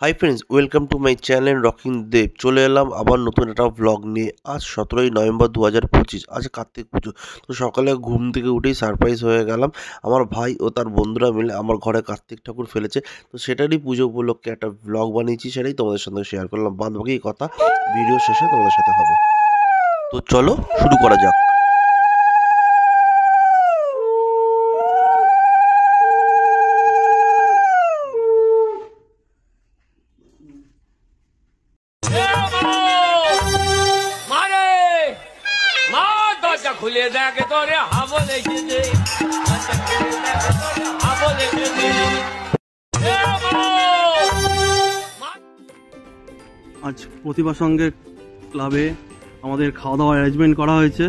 High friends, welcome to my channel rocking Dev. চলে এলাম আবার নতুন একটা ভ্লগ নিয়ে। আজ 17ই নভেম্বর 2025, আজ কার্তিক পুজো। তো সকালে ঘুম থেকে উঠেই সারপ্রাইজ হয়ে গেলাম। আমার ভাই ও তার বন্ধুরা মিলে আমার ঘরে কার্তিক ঠাকুর ফেলেছে। তো সেটারই পুজো উপলক্ষে একটা ভ্লগ বানিয়েছি, সেটাই তোমাদের সঙ্গে শেয়ার করলাম। বাদ বাকি কথা ভিডিও শেষে তোমাদের সাথে হবে। তো চলো শুরু করা যাক। খুলে দেখে তোরে হাবো লেগেছে আজ প্রতিভা সঙ্গে ক্লাবে আমাদের খাওয়া দাওয়া অ্যারেঞ্জমেন্ট করা হয়েছে।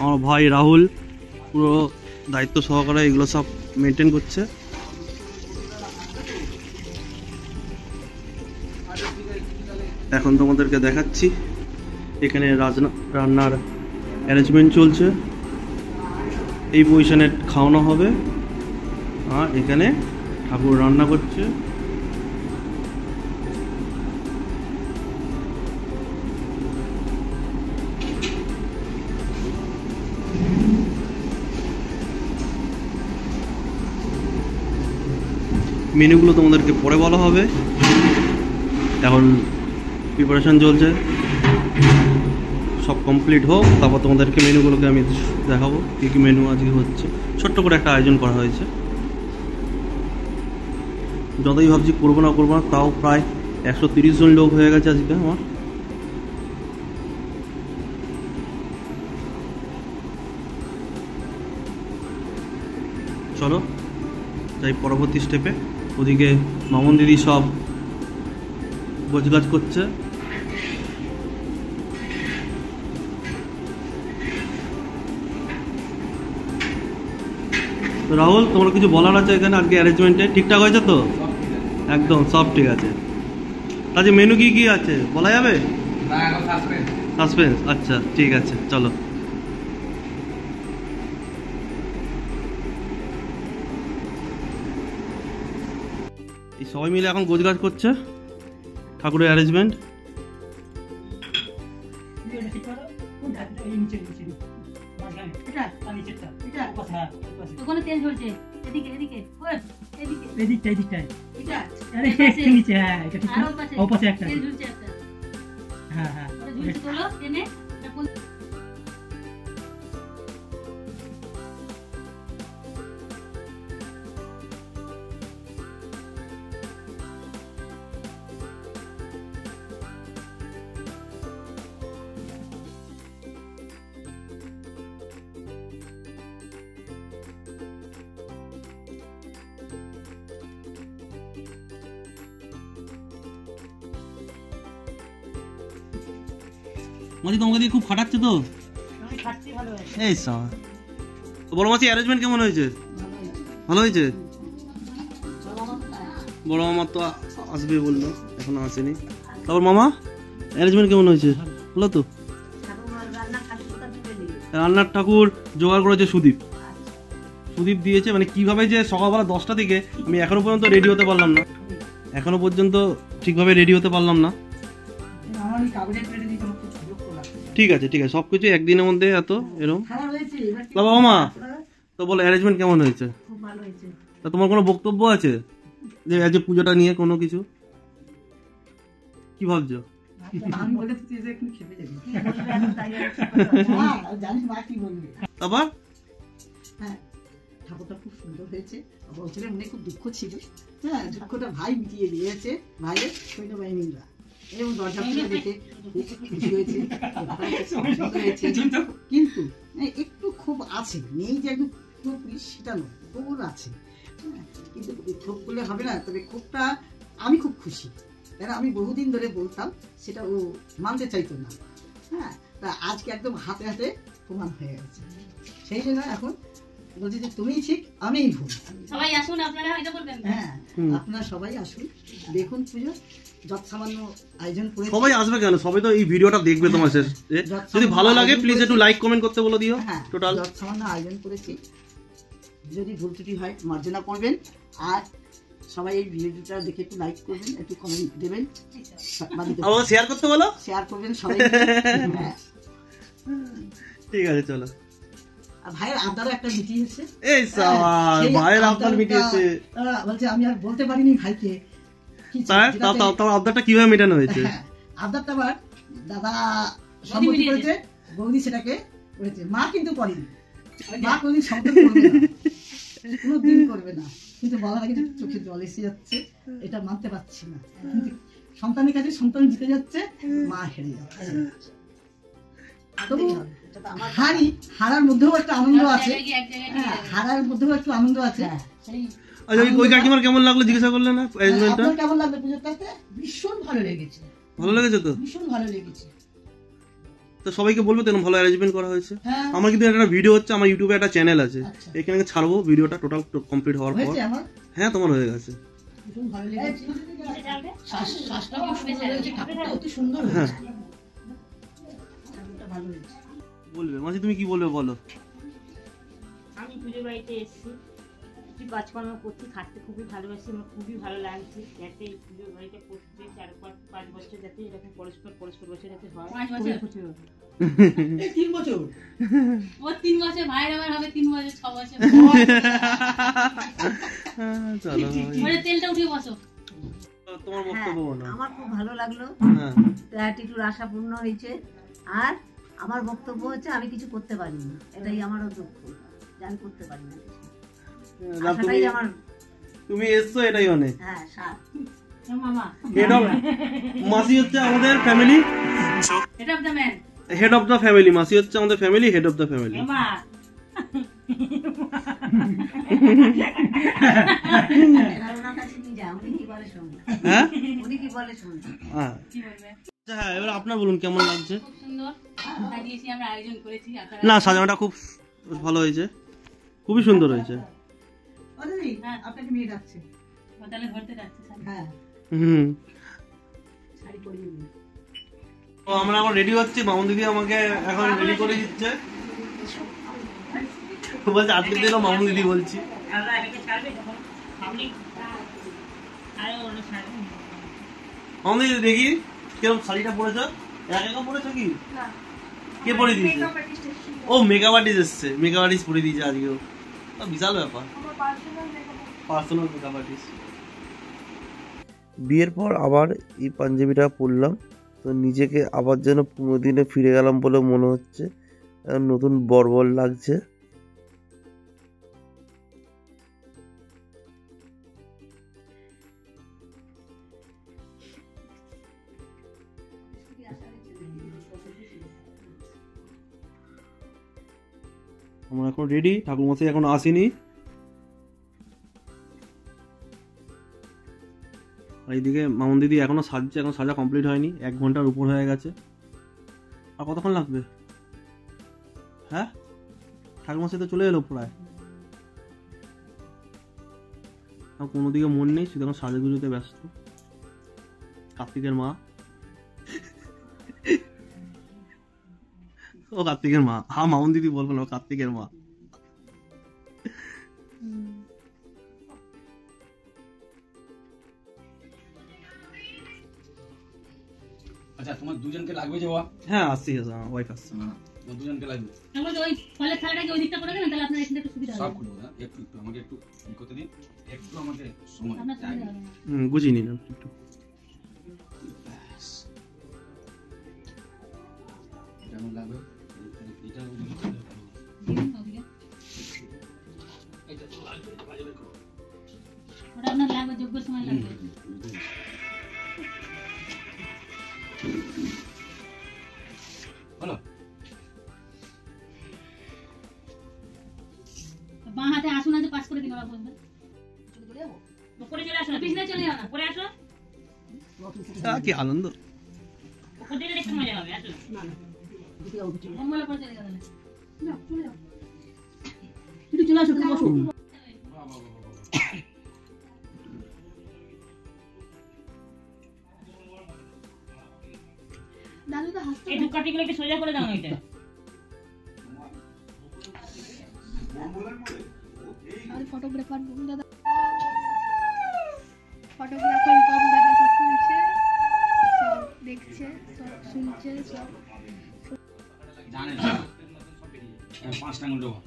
আমার ভাই রাহুল পুরো দায়িত্ব সহকারে এগুলো সব মেনটেন করছে। এখন তোমাদেরকে দেখাচ্ছি এখানে রান্নার অ্যারেঞ্জমেন্ট চলছে। এই পজিশনে খাওয়ানো হবে আর এখানে ঠাকুর রান্না করছে। মেনুগুলো তোমাদেরকে পরে বলা হবে, এখন প্রিপারেশন চলছে। সব কমপ্লিট হোক তারপর তোমাদেরকে মেনুগুলোকে আমি দেখাবো কী কী মেনু আজকে হচ্ছে। ছোট্ট করে একটা আয়োজন করা হয়েছে। যতই ভাবছি করবো না তাও প্রায় 130 জন লোক হয়ে গেছে আজকে আমার। চলো যাই পরবর্তী স্টেপে। ওদিকে মামন দিদি সব গোছগাছ করছে। রাহুল, তোমার কিছু বলার আছে এখানে আজকে অ্যারেঞ্জমেন্টে? ঠিকঠাক হয়েছে তো? একদম সব ঠিক আছে। আজকে মেনু কি কি আছে বলা যাবে? সাসপেন্স। আচ্ছা ঠিক আছে, চলো। এই সবাই মিলে এখন গোছগাছ করছে ঠাকুরের অ্যারেঞ্জমেন্ট। ওখানে তেল ঝরছে, এদিকে এদিকে এদিকে এদিকটা এদিকটায় এটা আরে একটু নিচে, হ্যাঁ এটা ঠিক আর ও পাশে একটা, তেল ঝরছে একটা, হ্যাঁ হ্যাঁ ওটা ঝরছে তোলো টেনে এটা কোন মাসি তোমাকে দিয়ে খুব খাটাচ্ছে তো? আমি খাচ্ছি, ভালো আছে। এই তো বড় মাসি অ্যারেঞ্জমেন্ট কেমন হয়েছে? ভালো হয়েছে। বড় মামা তো আসবে বললো, এখনো আসেনি। তারপর মামা অ্যারেঞ্জমেন্ট কেমন হয়েছে? ভালো তো? রান্নার ঠাকুর জোগাড় করেছে সুদীপ দিয়েছে। মানে কিভাবে যে সকালবেলা 10টা থেকে আমি এখনো পর্যন্ত রেডি হতে পারলাম না, এখনো পর্যন্ত ঠিকভাবে রেডি হতে পারলাম না। আমার এই কাগজের প্লেটে দিতে হচ্ছে, যোগ করা। ঠিক আছে সবকিছু একদিনের মধ্যে এত এরকম। বাবা মামা তো বলো অ্যারেঞ্জমেন্ট কেমন হয়েছে? খুব ভালো হয়েছে। তা তোমার কোনো বক্তব্য আছে যে আজ পুজোটা নিয়ে কোনো কিছু কি ভাবছো? আমি বলে তুই যে একটু খেপে যাবি, জানিস মা কি বলবি। আবার হ্যাঁ, ঠাকুরটা খুব সুন্দর হয়েছে। বছরের মনে খুব দুঃখ ছিল, হ্যাঁ দুঃখটা ভাই মিটিয়ে দিয়েছে। ভাইয়ের সৈন্যবাহিনীরা এবং দরজা খুলে দেখে খুব খুশি হয়েছে, কিন্তু একটু ক্ষোভ আছে, নেই যে একদম পুরোপুরি সেটা নয়, ক্ষোভ আছে। কিন্তু ক্ষোভ করলে হবে না, তবে ক্ষোভটা আমি খুব খুশি, কেন আমি বহুদিন ধরে বলতাম, সেটা ও মানতে চাইতো না। হ্যাঁ, তা আজকে একদম হাতে হাতে প্রমাণ হয়ে গেছে। সেই জন্য এখন বলছি যে তুমিই ঠিক আমিই ভুল। সবাই আসুন, আপনারা এটা বলবেন। হ্যাঁ, আপনারা সবাই আসুন, দেখুন পুজো যত সামান্য আয়োজন করে। সবাই আসবে কেন? সবাই তো এই ভিডিওটা দেখবে তোমার শেষ। যদি ভালো লাগে প্লিজ একটু লাইক কমেন্ট করতে বলে দিও। হ্যাঁ, টোটাল যত সামান্য আয়োজন করেছি, যদি ভুল ত্রুটি হয় মার্জনা করবেন। আর সবাই এই ভিডিওটা দেখে একটু লাইক করবেন, একটু কমেন্ট দেবেন, আমাকে শেয়ার করতে বলো। শেয়ার করবেন সবাই। হ্যাঁ ঠিক আছে চলো। আর ভাইয়ের আবদারও একটা মিটি হয়েছে। এই সাবাস, ভাইয়ের আবদার মিটিয়েছে। বলছে আমি আর বলতে পারিনি ভাইকে। তার আবদারটা কিভাবে মেটানো হয়েছে? আবদারটা আবার দাদা সম্মতি করেছে, বৌদি সেটাকে করেছে, মা কিন্তু করেনি। মা কোনদিন সম্মতি করবে না, কোনোদিন করবে না, কিন্তু বলার আগে চোখে জল এসে যাচ্ছে, এটা মানতে পারছি না। কিন্তু সন্তানের কাছে সন্তান জিতে যাচ্ছে, মা হেরে যাচ্ছে। তবু হারার মধ্যেও একটা আনন্দ আছে, হারার মধ্যেও একটু আনন্দ আছে। আচ্ছা ওই কাকিমার কেমন লাগলো জিজ্ঞাসা করলে না? আপনার কেমন লাগলো পুজোটাতে? ভীষণ ভালো লেগেছে। ভালো লেগেছে তো? ভীষণ ভালো লেগেছে। তো সবাইকে বলবো তো ভালো অ্যারেঞ্জমেন্ট করা হয়েছে। আমার কিন্তু একটা ভিডিও হচ্ছে, আমার ইউটিউবে একটা চ্যানেল আছে, এখানে ছাড়বো ভিডিওটা টোটাল কমপ্লিট হওয়ার পর। হ্যাঁ তোমার হয়ে গেছে। ভীষণ ভালো লেগেছে, শ্বাসটা অতি সুন্দর হয়েছে। ভালো হয়েছে। বলবে মাসি, তুমি কি বলবে বলো। আমি পুজো বাড়িতে এসেছি, কিছু কাজকর্ম করছি, খাটতে খুবই ভালোবাসি, আমার খুবই ভালো লাগছে যাতে এই পুজো বাড়িটা করতে 4-5 বছর যাতে এরকম পরস্পর বছর যাতে হয়। 5 বছর? 3 বছর। ও 3 বছর, ভাইয়ের আবার হবে 3 বছর 6 বছর। চলো ওরে তেলটা উঠিয়ে বসো। তোমার বক্তব্য বলো। আমার খুব ভালো লাগলো, হ্যাঁ অ্যাটিটিউড আশাপূর্ণ হয়েছে। আর আমার বক্তব্য হচ্ছে আমি কিছু করতে পারিনি, এটাই আমারও দুঃখ যে আমি করতে পারি না। আশাটাই আমার। তুমি এসছো এটাই অনেক। হ্যাঁ স্যার, মামা হেড অফ মাসি হচ্ছে আমাদের family, head of the man, head of the family. মাসি হচ্ছে আমাদের family, head of the family. মা ওনার কাছে নিয়ে যা, উনি কি বলে শুনুন। হ্যাঁ উনি কি বলে শুনুন। হ্যাঁ কি বলবে? হ্যাঁ এবার আপনার বলুন কেমন লাগছে। খুব সুন্দর সাজিয়েছি, আমরা আয়োজন করেছি। না সাজানোটা খুব ভালো হয়েছে, খুবই সুন্দর হয়েছে। আপনাকে মেয়ে ডাকছে। তাহলে ধরতে যাচ্ছে। হ্যাঁ শাড়ি পরিয়ে নিন। তো আমরা এখন রেডি হচ্ছি, মামুন দিদি আমাকে এখন রেডি করে দিচ্ছে। বলছে আজকে দিন মামুন দিদি বলছি। আমরা এটাকে ছাড়বে যখন আপনি আরে ওটা ছাড়বে। মামুন দিদি দেখি কিরকম শাড়িটা পরেছো, একা পরেছো কি? কে পরে দিয়েছে? ও মেকআপ আর্টিস্ট এসছে, মেকআপ আর্টিস্ট পরে দিয়েছে আজকেও। বিশাল ব্যাপার, পার্সোনাল মেকআপ আর্টিস্ট। বিয়ের পর আবার এই পাঞ্জাবিটা পরলাম, তো নিজেকে আবার যেন পুরোনো দিনে ফিরে গেলাম বলে মনে হচ্ছে, নতুন বর্বর লাগছে। আমরা এখন রেডি, ঠাকুরমশাই এখন আসেনি। আর এইদিকে মামুন দিদি এখনো সাজছে, এখন সাজা কমপ্লিট হয়নি, 1 ঘন্টার উপর হয়ে গেছে। আর কতক্ষণ লাগবে? হ্যাঁ ঠাকুরমশাই তো চলে এলো প্রায়। কোনো দিকে মন নেই, শুধু এখন সাজুগুজুতে ব্যস্ত। কার্তিকের মা, ও কার্তিকের মা। হ্যাঁ মামুন দিদি বলবো না, কার্তিকের মা। আচ্ছা তোমার দুজনকে লাগবে যে বাবা? হ্যাঁ আসছি, ওয়াইফ আসছে। তোমার দুজনকে লাগবে আমরা তো ওই ফলের থালাটাকে ওই দিকটা করে দেবেন, তাহলে আপনার এখানে একটু সুবিধা সব হবে। করবো না, একটু আমাকে একটু ই করতে দিন, একটু আমাকে সময় আপনার সুবিধা লাগে। হবে না। গুছিয়ে নিলাম একটু। ব্যাস। কেমন লাগবে? এটা দিন ওদিকে। এটা তো লাগবে, বাজে বের করো। ওটা আপনার লাগবে, যোগ্য সময় লাগবে। বলো। বাঁ হাতে আসুন আছে, পাস করে দিন, ওরা বলবে। উপরে চলে আসো না, পিছনে চলে যাও না। উপরে আসো, কি আনন্দ। উপর দিলে একটু মজা হবে। আসো মঙ্গলা করে চলে যাও তাহলে। চলে যাও। একটু চলে আসো, বসো। এই ধূপকাঠিগুলো একটু সোজা করে দাও না এটা। ফটোগ্রাফার দাদা জানে না। 5টা আঙুল দেবো।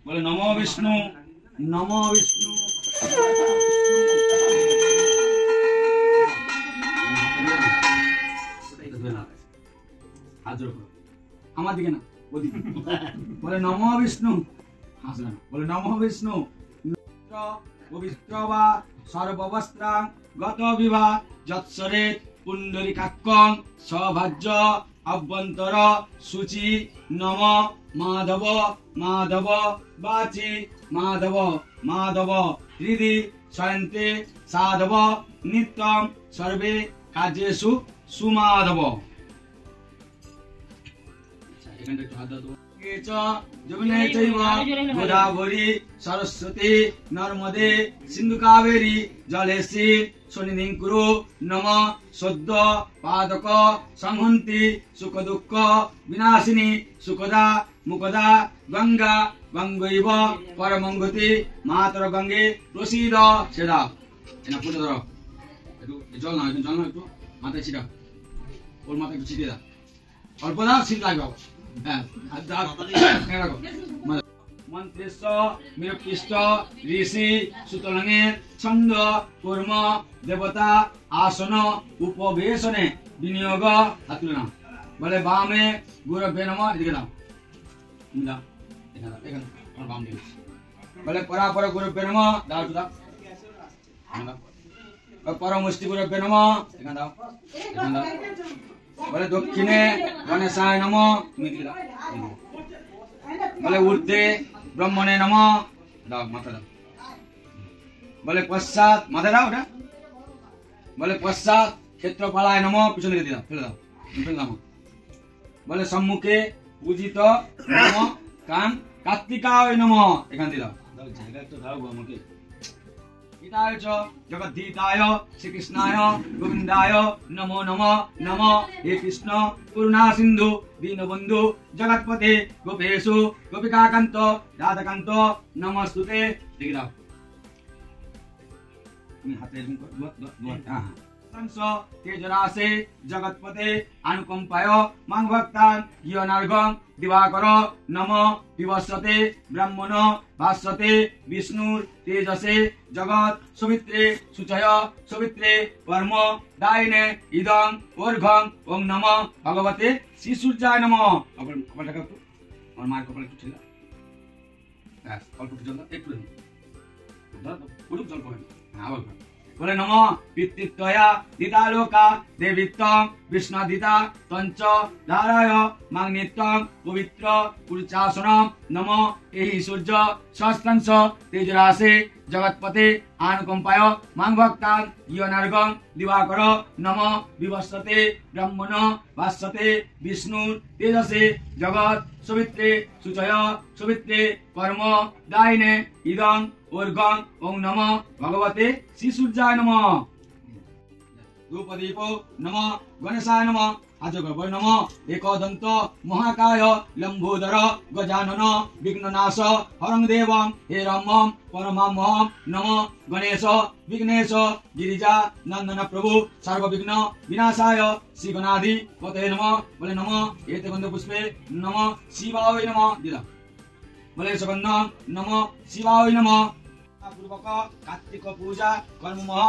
বলে নমো বিষ্ণু, নমো বিষ্ণু। হাত জোড় করো। আমার দিকে না, ওদিকে। বলে নমো বিষ্ণু, হাসবে না। বলে নমো বিষ্ণু। পবিত্র বা সর্ববস্ত্রাং গত বিভা যৎসরে পুণ্ডরীকাক্ষং সভাজ্য অভ্যন্তর শুচি নম মাধব মাধব বাচি মাধব মাধব হৃদি শয়ন্তে সাধব নিত্যম সর্বে কার্যেষু সুমাধব। এখানটা একটু হাত দাও। গোদাবরী সরস্বতী নর্মদে সিন্ধু কাবেরী জলেশি সন্নিধিং কুরু নম সদ্য পাদক সংহন্তি সুখ দুঃখ বিনাশিনী সুখদা মুখদা গঙ্গা গঙ্গৈব পরমঙ্গতি মাতর গঙ্গে প্রসীদ। সেদা এনা পুজো ধরো, একটু জল না, একটু জল না, একটু মাথায় ছিটা, ওর মাথায় একটু ছিটিয়ে দাও, অল্প দাও, শীত লাগবে। মন্ত্রেশ্ব নিরুক্তিষ্ঠ ঋষি সুতলঙের ছন্দ কর্ম দেবতা আসন উপবেশনে বিনিয়োগ। হাত তুলে নাও। বলে বামে গুরবে নমঃ, এদিকে দাও, দাও, এখানে দাও, এখানে আমার বাম দিকে। বলে পরাপর গুরবে নমঃ, দাও, দাও, পরমুষ্টি গুরবে নমঃ, এখানে দাও, এখানে দাও। বলে দক্ষিণে গণেশায় নমঃ, তুমি দিকে দাও। বলে ঊর্ধ্বে ব্রহ্মণে নমঃ, দাও, মাথা দাও। বলে পশ্চাৎ, মাথা দাও ওটা। বলে পশ্চাৎ ক্ষেত্রপালায় নমঃ, পিছনে দিকে দাও, ফেলে দাও, ফেলে দাও। বলে সম্মুখে পূজিত নমঃ কান কার্তিকায় নমঃ, এখান দিয়ে দাও, দাও, জায়গা একটু দাও আমাকে। হিতায় চ জগদ্ধিতায় শ্রীকৃষ্ণায় গোবিন্দায় নমো নমঃ। নমঃ হে কৃষ্ণ করুণা সিন্ধু দীনবন্ধু জগৎপতে গোপেশু গোপিকাকান্ত রাধাকান্ত নমস্তুতে। দেখে দাও, তুমি হাতে এরকম তেজরাসে জগৎপতে অনুকম্পায় মাং ভক্তান গিয়নার্গং দিবাকর নম বিবস্বতে ব্রাহ্মণ ভাস্বতে বিষ্ণুর তেজসে জগৎ সবিত্রে সুচয় সবিত্রে কর্ম দায়নে ইদং ওর্ঘং ওং নম ভগবতে শ্রী সূর্যায় নম। কপালটা একটু, আমার মায়ের কপাল একটু ছিল, অল্প একটু জল দাও, একটু পুরো জল পড়ে। আবার বলে নম পিতৃত্বয়া দিতালোকা দেবিত্বং বিষ্ণুদিতা তঞ্চ ধারায় মাং নিত্যং পবিত্র পুরুষাসনম। নম এই সূর্য সহস্রাংশ তেজরাসে জগৎপতে আনুকম্পায় মাং ভক্তান ইয়নার্গং দিবাকর নম বিবস্বতে ব্রাহ্মণ ভাস্বতে বিষ্ণুর তেজসে জগৎ সবিত্রে সুচয় সবিত্রে কর্ম দায়নে ইদং ওর্ঘং ওং নম ভগবতে শ্রী সূর্যায় নম। ধূপদীপ নম গণেশায় নম। আজগর নম একদন্ত মহাকায় লম্বোদর গজানন বিঘ্ননাশ হরং দেবং হে রমম পরমামহম। নম গণেশ বিঘ্নেশ গিরিজা নন্দন প্রভু সর্ববিঘ্ন বিনাশায় শ্রী গণাধি পতে নম। বলে নম এতে গন্ধ পুষ্পে নম শিবায় নম দিলাম। বলে সুগন্ধ নম শিবায় নম। পূর্বক কার্তিক পূজা কর্মমহ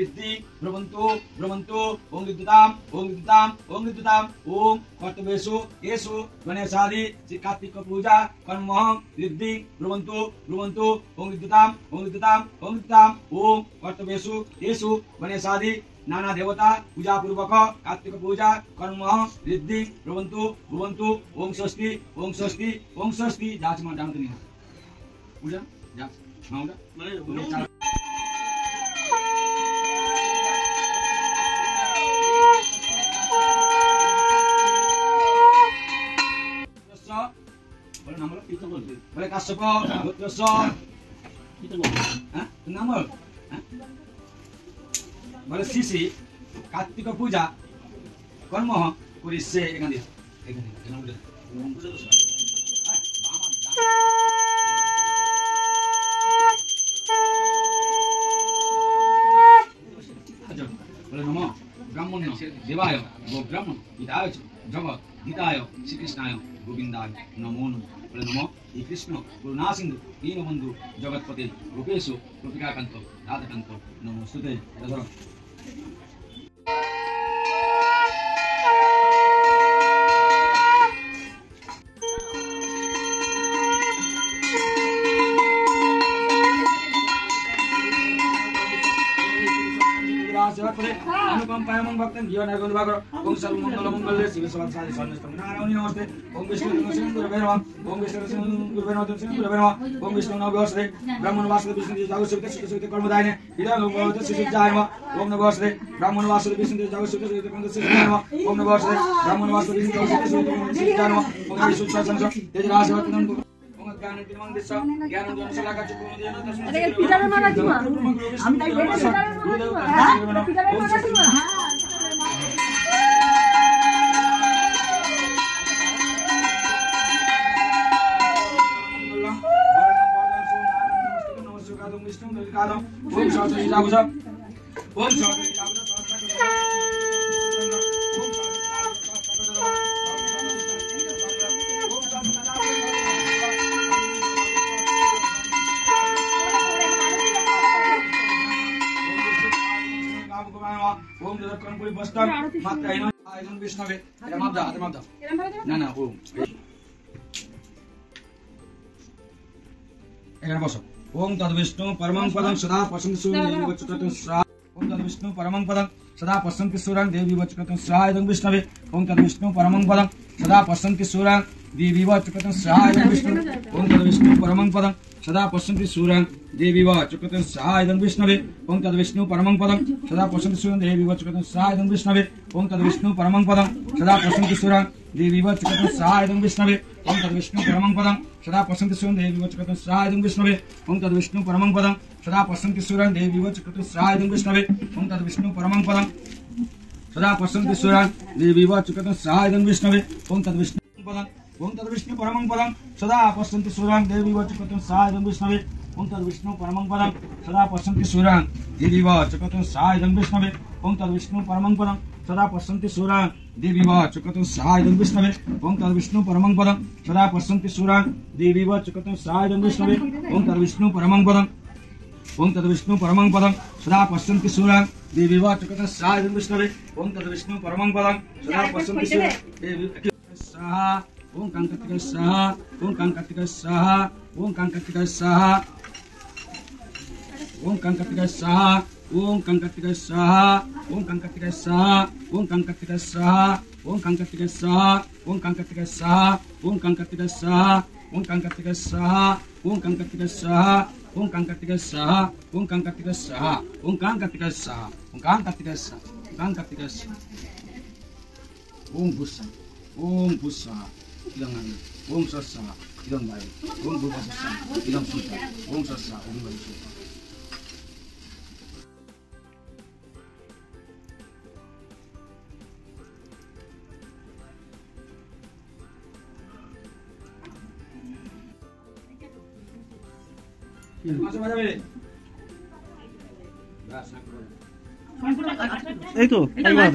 ঋদ্ধি ভ্রমন্তু ভ্রমন্তু ওং ঋদ্ধতাম ওং ঋদ্ধতাম ওং ঋদ্ধতাম ওং কর্তব্যেষু এষু গণেশাদি শ্রী কার্তিক পূজা কর্মমহ ঋদ্ধি ভ্রমন্তু ভ্রমন্তু ওং ঋদ্ধতাম ওং ঋদ্ধতাম ওং ঋদ্ধতাম ওং কর্তব্যেষু এষু গণেশাদি নানা দেবতা পূজা পূর্বক কার্তিক পূজা কর্ম ঋদ্ধি ভ্রমন্তু ভ্রমন্তু ওং ষষ্ঠী ওং ষষ্ঠী ওং ষষ্ঠী। যাচ্ছে মা জানতে নিয়ে পূজা যা মাউটা বলে কাশ্যপ গোত্রস্য নাম বলে শিশি কার্তিক পূজা কর্ম করিছে। এখানে বলে নম ব্রাহ্মণ देवाय गोब्रह्म हिताय च जगत हिताय श्रीकृष्णाय गोविंदाय नमो नमो श्री कृष्ण करुणा सिंधु दीनबंधु जगतपते गोपेशु गोपिकाकांत राधाकांत नमोस्तुते। अनुपम पायमं भक्तन जीवन गुरुवागर ओम सर्व मंगल मंगल शिव सर्वसाधि सर्वस्तम नारायणी नमस्ते ओम विष्णु नमः गुरुवे नमः ओम विष्णु गुरुवे नमः गुरुवे नमः ओम विष्णु नमः वसुदेव ब्रह्मण वासुदेव विष्णु जागो सुवित सुवित कर्मदायिने इदं भगवते शिवजाय नमः ओम नमः वसुदेव ब्रह्मण वासुदेव विष्णु जागो सुवित सुवित कर्मदायिने नमः ओम नमः वसुदेव ब्रह्मण वासुदेव विष्णु जागो सुवित सुवित कर्मदायिने नमः ओम विष्णु संसंग तेजराशवतनं ज्ञान दिमं दिशा ज्ञान जन सलाका चुको देन तस्मै अरे पिटारे मारा दिमा हम ताई बेटे पिटारे मारा दिमा पिटारे मारा दिमा ओम शांति जागुजा ओम शांति जागुजा ओम जगत्कर्म पुरी बस्तर मात्रा इन आयन विष्णवे रमादा ना ना ओम एखाने बसो ओम तद विष्णु परमं पदं सदा पश्यन्ति सूरं देवी वचकतं स्वाहा ओम तद विष्णु परमं पदं सदा पश्यन्ति सूरं देवी वचकतं स्वाहा इदं विष्णवे ओम तद विष्णु परमं पदं सदा पश्यन्ति सूरं देवी वचकतं स्वाहा इदं विष्णवे ओम तद विष्णु परमं पदं सदा पश्यन्ति सूरं देवी वचकतं स्वाहा इदं विष्णवे ओम तद विष्णु परमं पदं सदा पश्यन्ति सूरं देवी वचकतं स्वाहा इदं विष्णवे ओम तद विष्णु परमं पदं सदा पश्यन्ति सूरं देवी वचकतं स्वाहा इदं विष्णवे ओम तद विष्णु परमं पदं सदा पश्यन्ति सूरं देवी वचकतं स्वाहा इदं विष्णवे ओम तद विष्णु परमं पदं सदा पश्यन्ति सूरं देवी वचकतं स्वाहा इदं विष्णवे ओम तद विष्णु परमं पदं सदा पश्यन्ति सूरं देवी वचकतं स्वाहा इदं विष्णवे ओम तद विष्णु पदं ओम तद विष्णु परमं पदं सदा पश्यन्ति सूरं देवी वचकतं स्वाहा इदं विष्णवे ओम तद विष्णु परमं पदं सदा पश्यन्ति सूरं देवी वचकतं स्वाहा इदं विष्णवे ओम तद विष्णु परमं पदं सदा पश्यन्ति सूरं देवी वचकतं स्वाहा इदं विष्णवे ओम तद विष्णु परमं पदं सदा पश्यन्ति सूरं देवी वचकतं स्वाहा इदं विष्णवे ओम तद विष्णु परमं पदं ओम तद विष्णु परमं पदं सदा पश्यन्ति सूरं देवी वचकतं स्वाहा इदं विष्णवे ओम तद विष्णु परमं पदं सदा पश्यन्ति सूरं देवी स्वाहा ओम कांकतिका स्वाहा ओम कांकतिका स्वाहा ओम कांकतिका स्वाहा ओम कांकतिका स्वाहा ओम कांकतिका स्वाहा ओम कांकतिका स्वाहा ओम कांकतिका स्वाहा ओम कांकतिका स्वाहा ओम कांकतिका स्वाहा ओम कांकतिका स्वाहा ओम कांकतिका स्वाहा ओम कांकतिका स्वाहा ओम कांकतिका स्वाहा ओम कांकतिका स्वाहा ओम कांकतिका स्वाहा ओम कांकतिका स्वाहा ओम कांकतिका स्वाहा ओम बुस्सा ओम बुस्सा इदं ओम सस्सा इदं वायु ओम बुस्सा इदं सुता ओम सस्सा ओम वायु এই তো তাই বাদ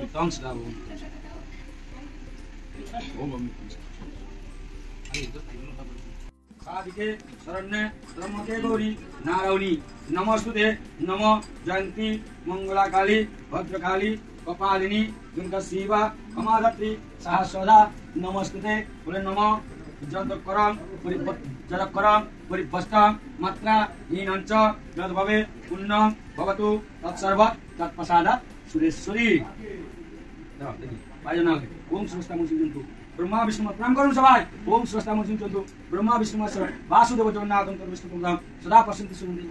तंग सदा साधिके शरण्ये ब्रह्मके गौरी नारायणी नमस्तुते नमो जयंती मंगला काली भद्रकाली कपालिनी दुर्गा शिवा कमाधत्री सहस्रदा नमस्तुते बोले नमो जन्तकरं जलकरं परिवस्तं मात्रा हीनञ्च यद्भवे पुण्यं भवतु तत्सर्व तत्प्रसादात् सुरेश्वरी ओम स्रष्टा मुंचंतु ब्रह्मा विष्णु प्रणाम करुन सबाई ओम स्रष्टा मुंचंतु ब्रह्मा विष्णु वासुदेव जगन्नाथ विष्णु प्रणाम सदा पश्यन्ति सुरन्ति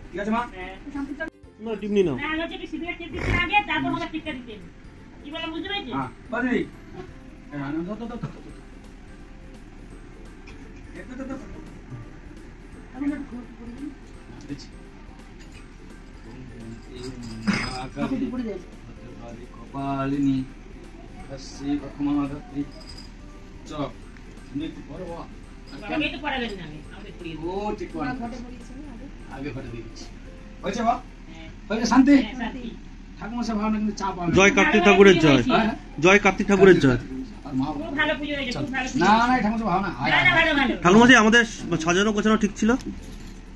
ঠিক আছে মা না টিমনি নাও না আগে সিগারেট টিপ দিতে আগে তারপর আমাকে টিপটা দিতে কি বলে বুঝতে পেরেছিস হ্যাঁ বাদি কপালিনী কসি কখমাধত্রী চল নিতে পারবো আগে তো পড়া গেল না আগে পড়ি ও ঠিক করে আগে ফটো দিচ্ছি হয়েছে বা হয়েছে শান্তি ঠাকুমা সব ভাবনা কিন্তু চাপ হবে জয় কার্তিক ঠাকুরের জয় জয় কার্তিক ঠাকুরের জয় আর মা খুব ভালো পুজো হয়েছে খুব ভালো না না ঠাকুমা সব ভাবনা ভালো ভালো ভালো ঠাকুরমশাই আমাদের সাজানো গোছানো ঠিক ছিল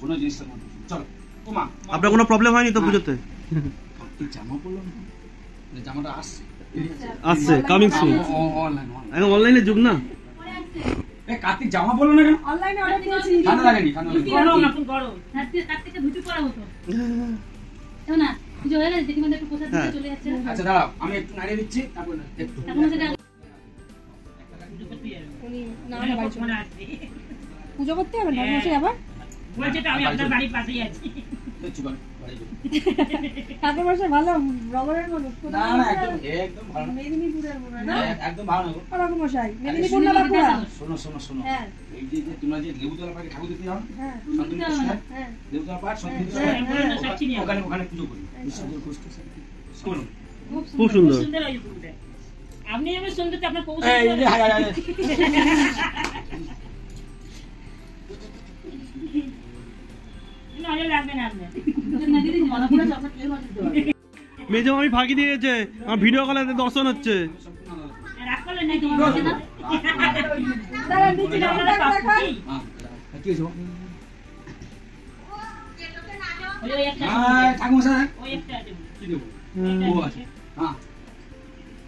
কোনো জিনিসের মধ্যে চলো ওমা আপনার কোনো প্রবলেম হয়নি তো পুজোতে এই জামা পরলাম না জামাটা আসছে আসছে কামিং সুন অনলাইন এখন অনলাইনে যুগ না এ কার্তিক জামা পরলো না কেন অনলাইনে অর্ডার দিয়েছি ঠান্ডা লাগেনি ঠান্ডা লাগেনি গরম এখন গরম কার্তিকে ধুতি পরা হতো এও না পুজো হয়ে গেছে দেখি মানে একটু প্রসাদ দিতে চলে যাচ্ছে আচ্ছা দাঁড়াও আমি একটু নাড়িয়ে দিচ্ছি তারপর একটু তখন সেটা পুজো করতে যাবে উনি না আমার বাড়ি চলে মনে আসবে পুজো করতে যাবেন ঠাকুরমশাই আবার বলছে তো আমি আপনার বাড়ির পাশেই আছি দেখছি বাড়ি যাবো। ঠাকুরমশাই ভালো রগরের মানুষ না না একদম একদম ভালো না। মেদিনীপুরের মনে হয় না একদম ভালো না গো। ঠাকুরমশাই মেদিনীপুর না বাঁকুড়া শোনো শোনো শোনো হ্যাঁ এই যে তোমরা যে লেবুতলা পার্কে ঠাকুর দেখতে যাও না? হ্যাঁ শান্তনিকেতন হ্যাঁ লেবুতলা পার্ক শান্তনিকেতন হ্যাঁ, হ্যাঁ, সব চিনি আমি। ওখানে ওখানে পুজো করি বিসর্জন করতে শোনো খুব সুন্দর সুন্দর হয়েছে পুজোটা। আপনি যেমন সুন্দর তো আপনার পৌষ এই যে হাই হাই হাই নজর লাগবে না আপনার না দিদি মনে পড়ে যাবে কে মাঝে দেওয়া মেজো আমি ফাঁকি দিয়েছে আমার ভিডিও কলে দর্শন হচ্ছে রাগ করলেন নাকি দাঁড়ান দিচ্ছি না আপনারা দেখান কি হয়েছে ওই একটা হ্যাঁ ঠাকুমা স্যার ওই একটা আছে কি দেবো ও আছে হ্যাঁ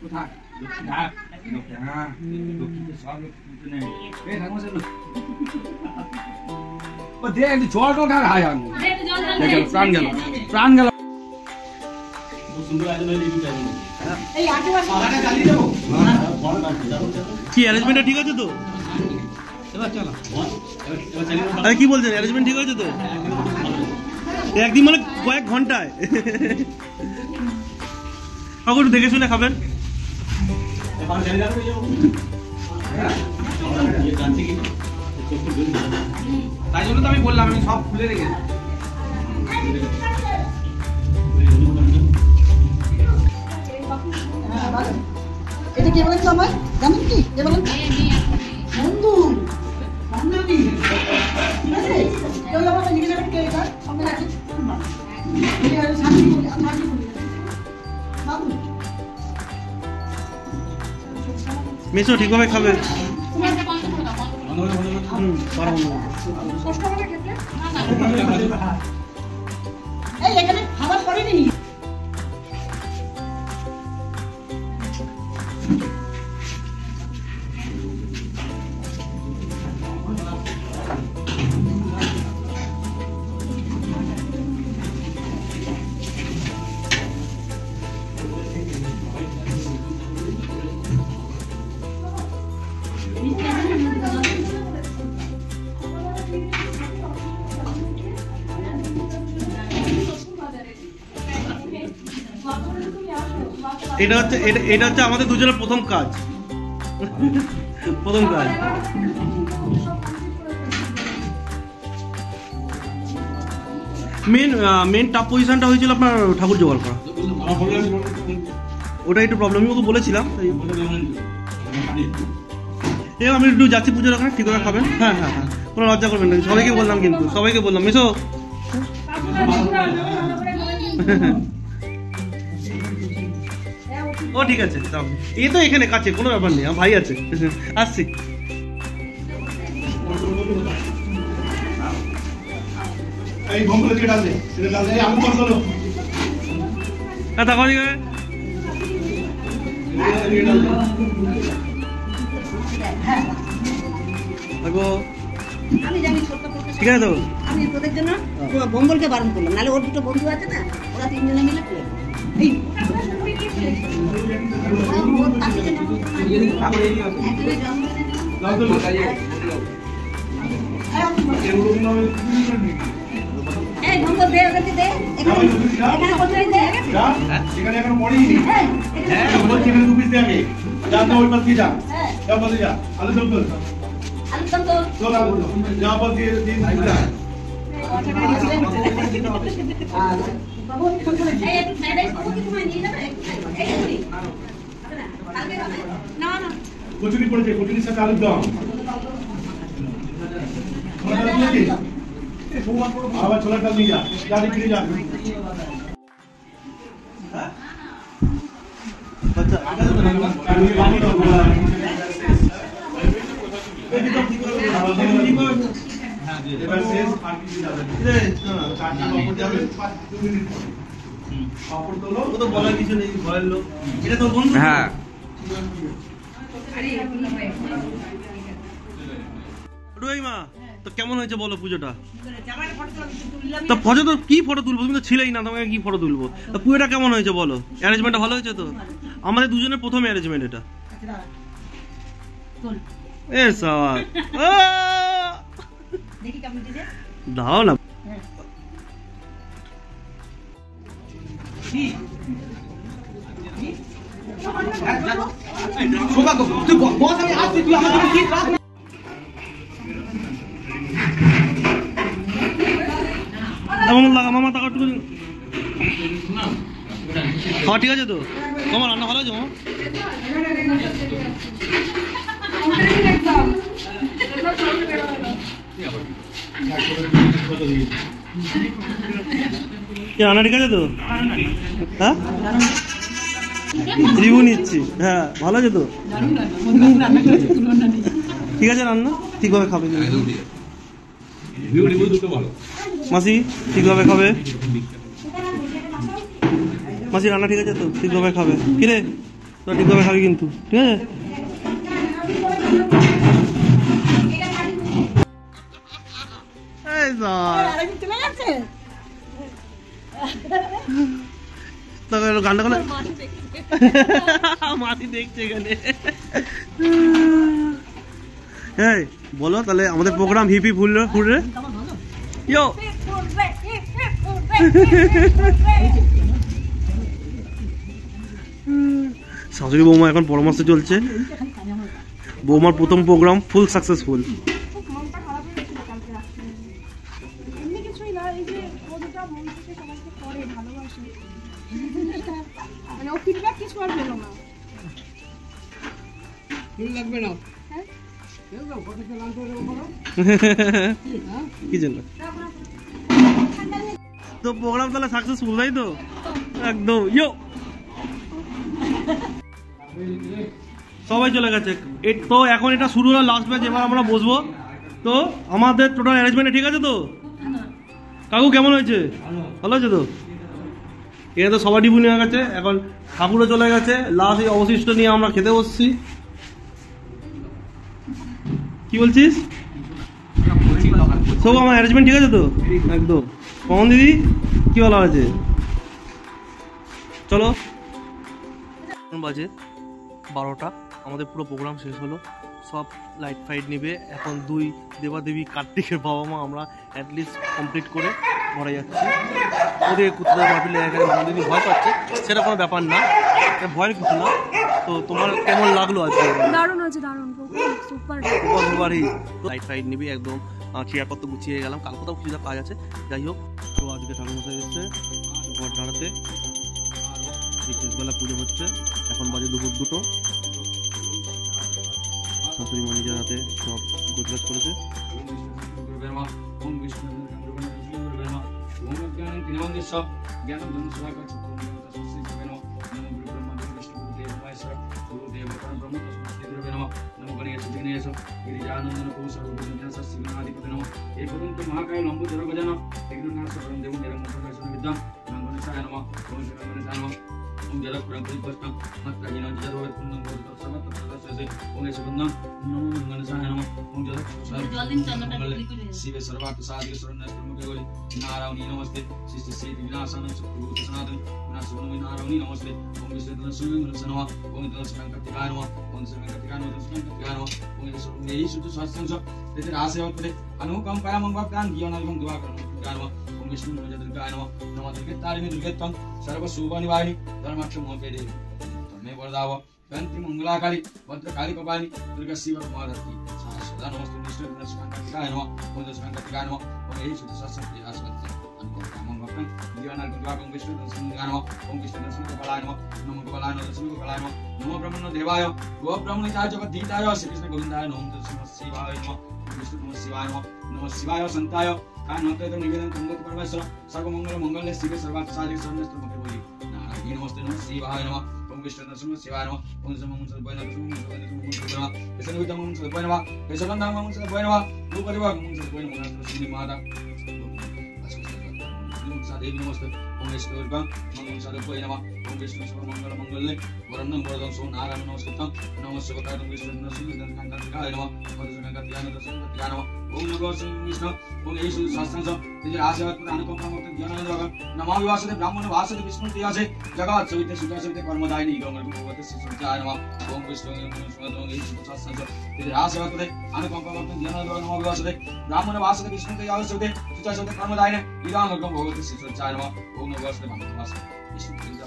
কোথায় হ্যাঁ হ্যাঁ লক্ষ্মীতে সব লক্ষ্মীতে নেই এই ঠাকুমা স্যার ও দে একটু জল টল খা হাই আমি প্রাণ গেল প্রাণ গেল এই আশেপাশে চালিয়ে দেবো কি অ্যারেঞ্জমেন্টটা ঠিক আছে তো আরে কি বলছেন অ্যারেঞ্জমেন্ট ঠিক আছে তো একদিন মানে কয়েক ঘন্টায় একটু দেখে শুনে খাবেন তাই জন্য তো আমি বললাম আমি সব খুলে রেখেছি এটা কে বলেন তো আমার জানেন কি কে বলেন বন্ধু বান্ধবী ঠিক আছে কেউ আমার জিজ্ঞেস করেন কে এটা সঙ্গে রাখি ঠিক আছে শান্তি বলি আমি শান্তি বলি বাবু মেসো ঠিকভাবে খাবেন তুমি একটা বন্ধ করে দাও কষ্ট করে খেতে এই এখানে খাবার পড়েনি এটা হচ্ছে আমাদের দুজনের প্রথম কাজ প্রথম কাজ মেন টপ পজিশনটা হয়েছিল আপনার ঠাকুর জোগাড় করা ওটা একটু প্রবলেম আমি ওকে বলেছিলাম আমি একটু যাচ্ছি পুজোর ওখানে ঠিক করে খাবেন হ্যাঁ হ্যাঁ হ্যাঁ কোনো লজ্জা করবেন না সবাইকে বললাম কিন্তু সবাইকে বললাম মেসো ও ঠিক আছে, এই তো এখানে কাছে, কোনো ব্যাপার নেই, আমার ভাই আছে, আসছি। আমি জানি ছোট্ট করতে ঠিক আছে তো, আমি তোদের জন্য বঙ্গলকে বারণ করলাম, নাহলে ওর দুটো বন্ধু আছে না, ওরা তিনজনে মিলে করে এই এই বঙ্গল দে ওদেরকে দে, এখানে কোথায় দে, এখানে এখন পড়িনি। হ্যাঁ বলছি এখানে 2 পিস দে আগে, যা তো ওই পাশ দিয়ে যা, যা পাশে যা, আলু দম তো আলু দম তো চল আলু দম, যা পাশ দিয়ে দিন যা। বাবু এই একটু ফ্রাইড রাইস খাবো কি তোমায় নিয়ে যাবে, এই করি কালকে হবে না না কচুরি পড়েছে, কচুরির সাথে আলু দম। আবার ছোলার ডাল নিয়ে যা, গাড়ি ফিরে যা। এবার শেষ আর কিছু যাবে যাবে 2 মিনিট পাপড় তোলো, ও তো বলার কিছু নেই, ঘরের লোক, এটা তো বন্ধু। হ্যাঁ মা, তো কেমন হয়েছে বলো পুজোটা? তো ফটো তো কি ফটো তুলবো, তুমি তো ছিলেই না, তোমাকে কি ফটো তুলবো? তো পুজোটা কেমন হয়েছে বলো? অ্যারেঞ্জমেন্টটা ভালো হয়েছে তো? আমাদের দুজনের প্রথম অ্যারেঞ্জমেন্ট এটা। এ সওয়াল দেখি কেমন দিছে দাও না। মামা টাকা একটু খাওয়া ঠিক আছে তো? তোমার রান্না ভালো আছে মামা? রান্না ঠিক আছে তো? হ্যাঁ রিভিউ নিচ্ছি। হ্যাঁ ভালো আছে তো? ঠিক আছে রান্না ঠিকভাবে খাবে, মাসি ঠিকভাবে খাবে, মাসি রান্না ঠিক আছে তো? ঠিকভাবে খাবে, কিরে তোরা ঠিকভাবে খাবি কিন্তু, ঠিক আছে? গানটা করে মাসি দেখছে এখানে। হ্যাঁ বলো তাহলে আমাদের প্রোগ্রাম হিপি ফুলরে ইয়ো। শাশুড়ি বৌমা এখন পরামর্শ চলছে, বৌমার প্রথম প্রোগ্রাম ফুল সাকসেসফুল। এমনি কিছুই না, এই যে ও যেটা মন থেকে সবাইকে করে ভালোবাসে, মানে ও ফিডব্যাক কিছু আর পেলো না। হ্যাঁ কি জন্য তো প্রোগ্রাম তাহলে সাকসেসফুল, তাই তো? একদম ইয়ো। সবাই চলে গেছে তো এখন এটা শুরু হলো লাস্ট ম্যাচ, এবার আমরা বসবো। তো আমাদের টোটাল অ্যারেঞ্জমেন্ট ঠিক আছে তো? কাকু কেমন হয়েছে? ভালো হয়েছে তো? এখানে তো সবাই ডিবু নিয়ে গেছে, এখন ঠাকুরও চলে গেছে, লাস্ট এই অবশিষ্ট নিয়ে আমরা খেতে বসছি। কি বলছিস? সব আমার অ্যারেঞ্জমেন্ট ঠিক আছে তো? একদম। কমন দিদি কি বলা হয়েছে? চলো বাজে 12টা, আমাদের পুরো প্রোগ্রাম শেষ হলো, সব লাইট ফাইট নেবে এখন। 2 দেবাদেবী কার্তিকের বাবা মা আমরা অ্যাটলিস্ট কমপ্লিট করে ঘরে যাচ্ছি। ওদের কোথাও মাহফিলে এখানে নন্দিনী ভয় পাচ্ছে, সেটা কোনো ব্যাপার না, ভয়ের কিছু না। তো তোমার কেমন লাগলো আজকে? দারুণ আছে, দারুণ, সুপার সুপারই। লাইট ফাইট নিবি একদম, চেয়ারপত্র গুছিয়ে গেলাম, কাল কোথাও কিছুটা কাজ আছে, যাই হোক। তো আজকে ঠাকুরমশাই এসছে ঘর ঝাড়াতে, শেষবেলা পুজো হচ্ছে, এখন বাজে দুপুর 2টো। শাশুড়ি মা নিজের হাতে সব গোছগাছ করেছে। ओम ज्ञानं तिनवंदिस्व ज्ञानं धनुष्वाका चतुर्मुखं तस्मै श्री नमो नमो गुरु ब्रह्मा गुरु विष्णु गुरु देव महेश्वर गुरु देव परम ब्रह्म तस्मै श्री नमो नमो गणेश विघ्नेश गिरिजानंदन कौशल विघ्नेश शिवनाधिपति नमो एकदंत महाकाय लंबोदर गजानन विघ्ननाश परम देव निरंतर विद्यां गणेशाय नमो ओम गणेशाय नमो ओम जलपुरं परिपष्टं मत्तहिनं जलवर कुंदं बोधत समत तस्मै ओम शिवन्नं नमो गणेशाय नमो ओम जलपुरं शिव सर्वार्थ साधिक शरणस्त्रमुखे गोली नारायणी नमस्ते शिष्य सिद्धि विनाशानं चतुर्भुज सनातन विनाशवनं नारायणी नमस्ते ओम विष्णु सुरंग नमः ओम तस्मै नमः ओम संकटिकाय नमः संकटिकाय नमः ओम सर्वमेहि शुद्ध शास्त्रं तेते रासेवते अनुकंपाय मंगवक्तान ज्ञानागम दुआकरं नमः ओम विष्णु दुर्गाय नमः नमः दुर्गेतारिणी दुर्गेत्वं सर्व शुभ निवारिणी धर्माक्ष मोके देवी तन्मे वरदाव गंति मंगलाकाली भद्रकाली कपालिनी दुर्गा शिव महाधरती सदा नमस्ते विष्णु संकटिकाय नमः ओम संकटिकाय नमः ओम यही शुद्ध शास्त्रं रासेवते अनुकंपाय मंगवक्तान ज्ञानागम दुआकरं विष्णु संकटिकाय नमः ओम कृष्ण कपालाय नमः नमो कपालाय नमः कपालाय नमः नमो ब्रह्मणो देवाय गो ब्रह्मणिताय जगद्धिताय श्री कृष्ण गोविंदाय नमः नमः शिवाय नमः विष्णु नमः शिवाय नमः शिवाय संताय कान्वत्तम निवेदन कुंभक परमेश्वर सर्वमंगल मंगल शिव सर्वार्थ साधिक शरणस्त्र मुखे बोली नारायण नमस्ते नमः शिवाय नमः ओम विष्णु नमः शिवाय नमः ओम समं सर्वैन नमः विष्णु विदम सर्वैन नमः विष्णु नाम नमः सर्वैन नमः रूपदेव नमः सर्वैन नमः श्री माता देवी नमस्ते ओम विष्णु मंगल सर्वैन नमः ओम विष्णु सर्वमंगल मंगले वरन्नं वरदं सो नारायण नमस्कृतं नमः शिवाय विष्णु नमः नमः ओम नमो विष्णु ओम येषु शास्त्रं तेज आशीर्वाद प्रदान अनुकंपा ज्ञानंदन नमः वासुदेव ब्राह्मण वासुदेव विष्णु तेजसे जगत सविते सुता सविते कर्मदायिनी गंगा भगवते श्री सत्याय नमः ओम विष्णु ओम येषु शास्त्रं तेज आशीर्वाद प्रदान अनुकंपा ज्ञानंदन नमः वासुदेव ब्राह्मण वासुदेव विष्णु तेजसे सविते सुता सविते कर्मदायिनी गंगा भगवते श्री सत्याय नमः ओम नमो वासुदेव ब्राह्मण वासुदेव विष्णु तेजसे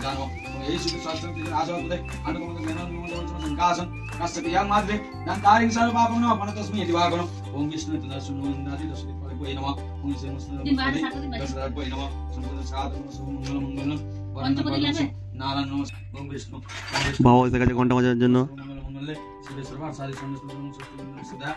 जानो ओम येषु शास्त्रं तेज आशीर्वाद प्रदान अनुकंपा ज्ञानंदन संकासन कस्तक्रिया माद्रे दंतारिं सर्वपापं अपनं तस्मै दिवाकरं ओम विष्णु तदसुनंदादि दशवित परे नमः ओम श्री विष्णु दशरथ परे नमः संपूर्ण साधु मंगल मंगल नारायण नमः ओम विष्णु ভাও এসে গেছে ঘন্টা বাজার জন্য। मंगल मंगल शिव सर्वार्थ साधि शरणस्त्र सदा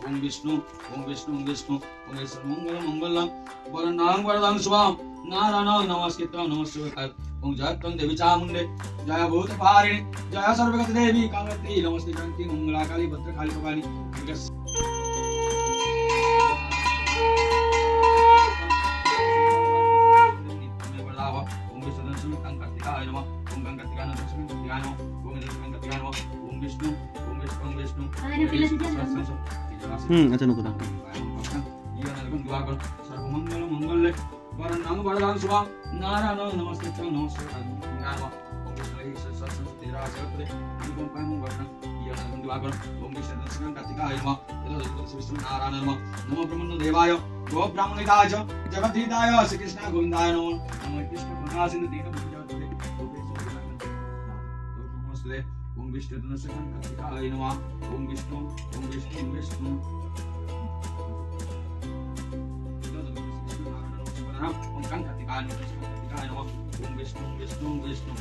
ओम विष्णु ओम विष्णु ओम विष्णु ओम सर्वमंगल मंगलम वरदां वरदां शुभम नारायण नमस्कृतं नमस्ते ओम जयत्वं देवी चामुंडे जय भूत पारिणी जय सर्वगत देवी कामवती नमस्ते कांति मंगलाकाली भद्रकाली कपालिनी ओम विष्णु कंकर्तिकाय नमः ओम कंकर्तिकाय नमः ओम कंकर्तिकाय नमः ओम विष्णु ओम विष्णु ओम विष्णु আচ্ছা নতুন सर्वमंगल मंगल वरदां वरदां शुभम नारायण नमस्ते नमस्ते ओम विष्णु कार्तिकाय नमः नारायण नमः नमो ब्रह्मणो देवाय गो ब्राह्मणिताय जगद्धिताय श्री कृष्ण गोविंदाय नमः नमः कृष्ण करुणासिन्धु दीनबन्धु ओम विष्णु कार्तिकाय नमः ओम विष्णु ओम विष्णु ओम विष्णु ओम कार्तिकाय नमः ओम विष्णु विष्णु विष्णु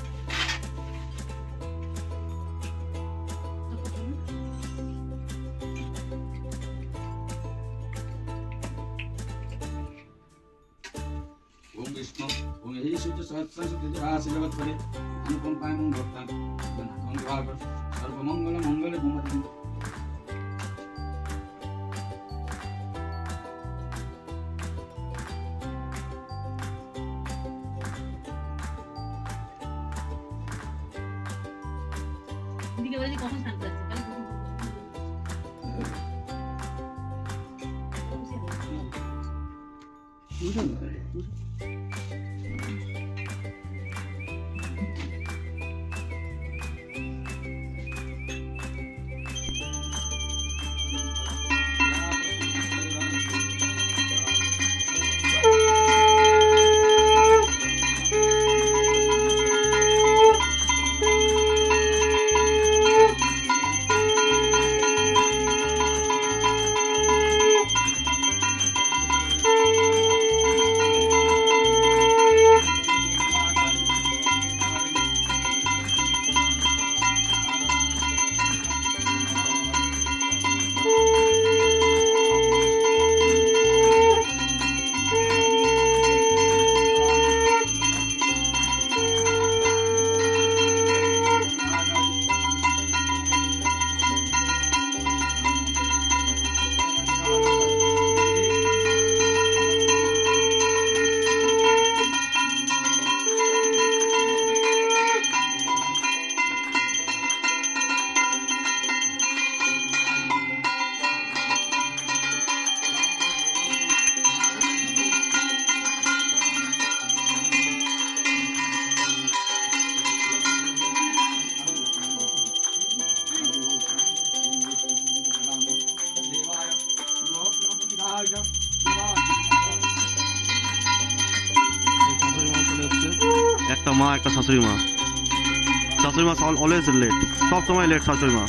ओम विष्णु ओम यही शुद्ध सहस्रं राशि जगत परे अनुकंपाय मंगवक्तान सर्वमंगल मंगल भूमि দিকে বলে কখন স্নান করছে মা, একটা শাশুড়ি মা। শাশুড়ি মা অলওয়েজ লেট, সব সময় লেট শাশুড়ি মা।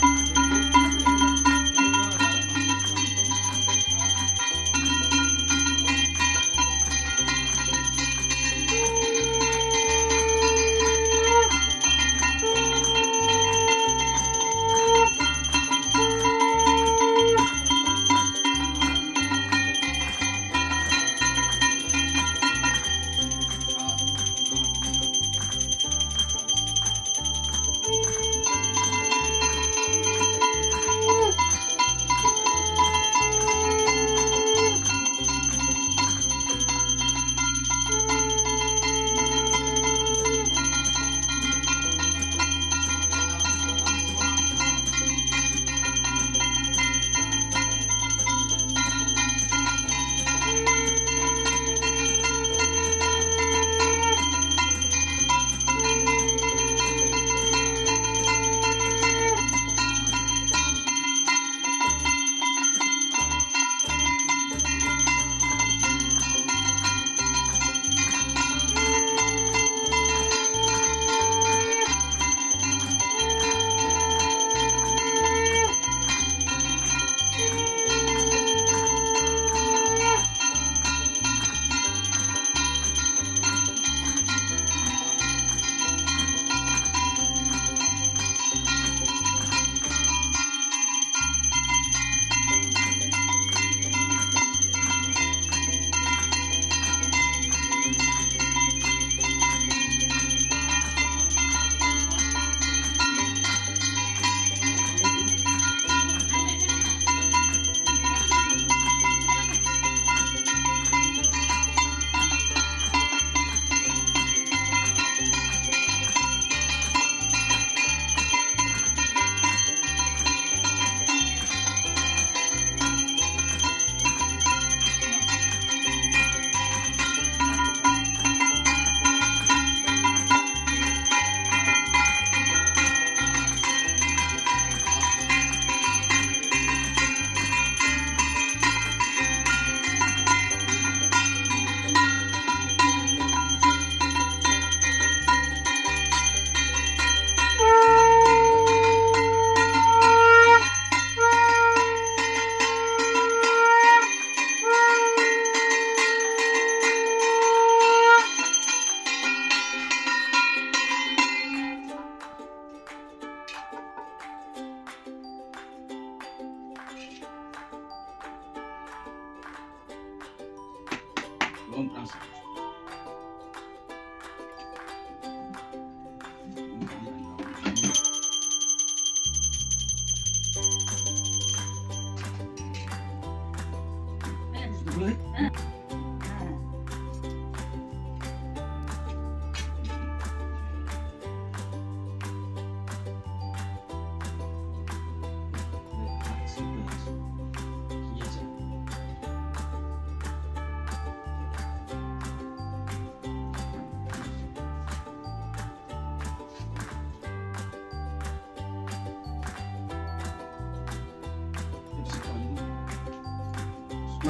ओम प्राण से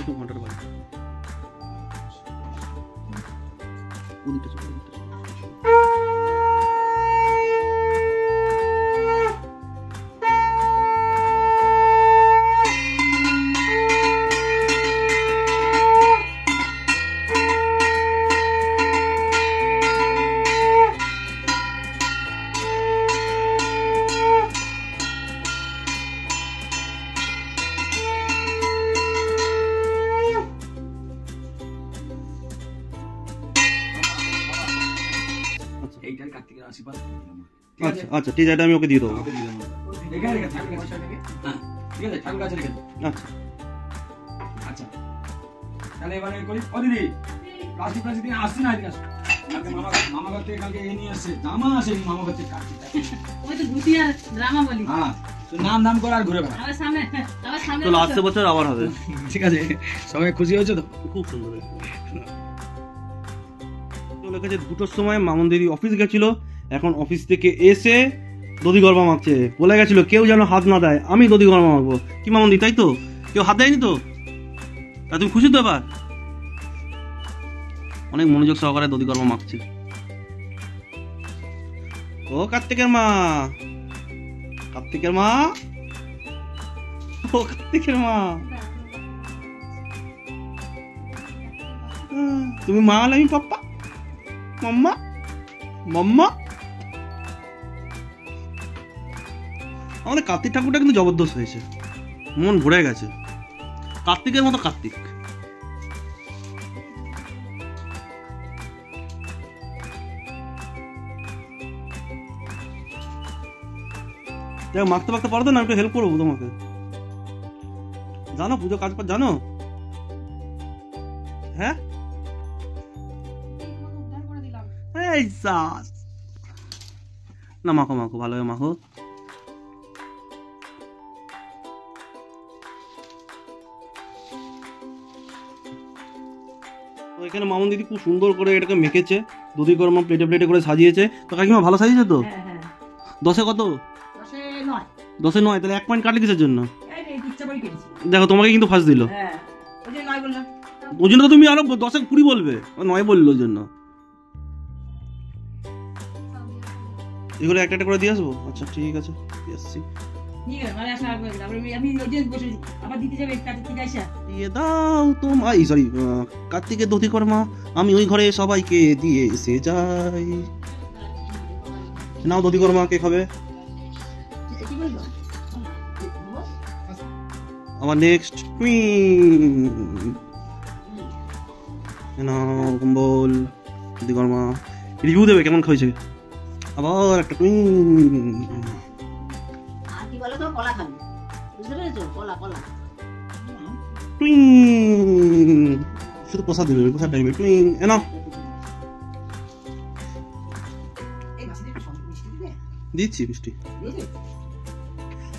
দু ঘন্টার বাড়ি এইটার কার্তিকের আশীর্বাদ আচ্ছা আচ্ছা ঠিক আছে, এটা আমি ওকে দিয়ে দেবো। এখানে রেখে ঠাকুর কাছে হ্যাঁ ঠিক আছে ঠাকুর কাছে রেখে আচ্ছা আচ্ছা তাহলে এবারে করি ও দিদি প্লাস্টিক প্লাস্টিক আসছে না আজকে কালকে মামা ঘর থেকে কালকে এ নিয়ে আসছে জামা আসে মামা ঘর থেকে কার্তিক ওই তো ভুটিয়া ড্রামা বলি হ্যাঁ তো নাম নাম করে আর ঘুরে বেড়া আবার সামনে চলো আসছে বছর আবার হবে। ঠিক আছে সবাই খুশি হয়েছে তো খুব সুন্দর লেগেছে। 2টোর সময় মামুন দিদি অফিস গেছিল, এখন অফিস থেকে এসে দধি গরমা মাখছে। বলে গেছিল কেউ যেন হাত না দেয়, আমি দধি গরমা মাখবো। কি মামুন দি তাই তো? কেউ হাত দেয়নি তো? তা তুমি খুশি তো? এবার অনেক মনোযোগ সহকারে দধি গরমা মাখছে। ও কার্তিকের মা, কার্তিকের মা, ও কার্তিকের মা, তুমি মা আর আমি পাপ্পা, মাম্মা মাম্মা। আমাদের কার্তিক ঠাকুরটা কিন্তু জবরদস্ত হয়েছে, মন ভরে গেছে, কার্তিকের মতো কার্তিক। মাখতে মাখতে পারো তো না, একটু হেল্প করবো তোমাকে। জানো পুজো কাজ পার জানো? হ্যাঁ না, মাখো মাখো ভালো মাখো। তো এখানে মামুন দিদি খুব সুন্দর করে এটাকে মেখেছে, দুধি গরমা প্লেটে প্লেটে করে সাজিয়েছে। তো কাকিমা ভালো সাজিয়েছে তো? 10-এ কত? 10-এ 9। তাহলে 1 পয়েন্ট কাটলে কিসের জন্য? দেখো তোমাকে কিন্তু ফার্স্ট দিল, ওই জন্য তো তুমি আরো 10-এ 20 বলবে, 9 বললো ওই জন্য। এগুলো একটা একটা করে দিয়ে আসবো? আচ্ছা ঠিক আছে, দিয়ে আসছি। কার্তিকের ধুতি কর্মা আমি ওই ঘরে সবাইকে দিয়ে এসে যাই। নাও ধুতি কর্মা, কে খাবে? আমার নেক্সট কম্বল ধুতি কর্মা। রিভিউ দেবে কেমন খাইছে। আবার একটা শুধু পোষা দেবে, পোষা টাইমে এনা দিচ্ছি মিষ্টি।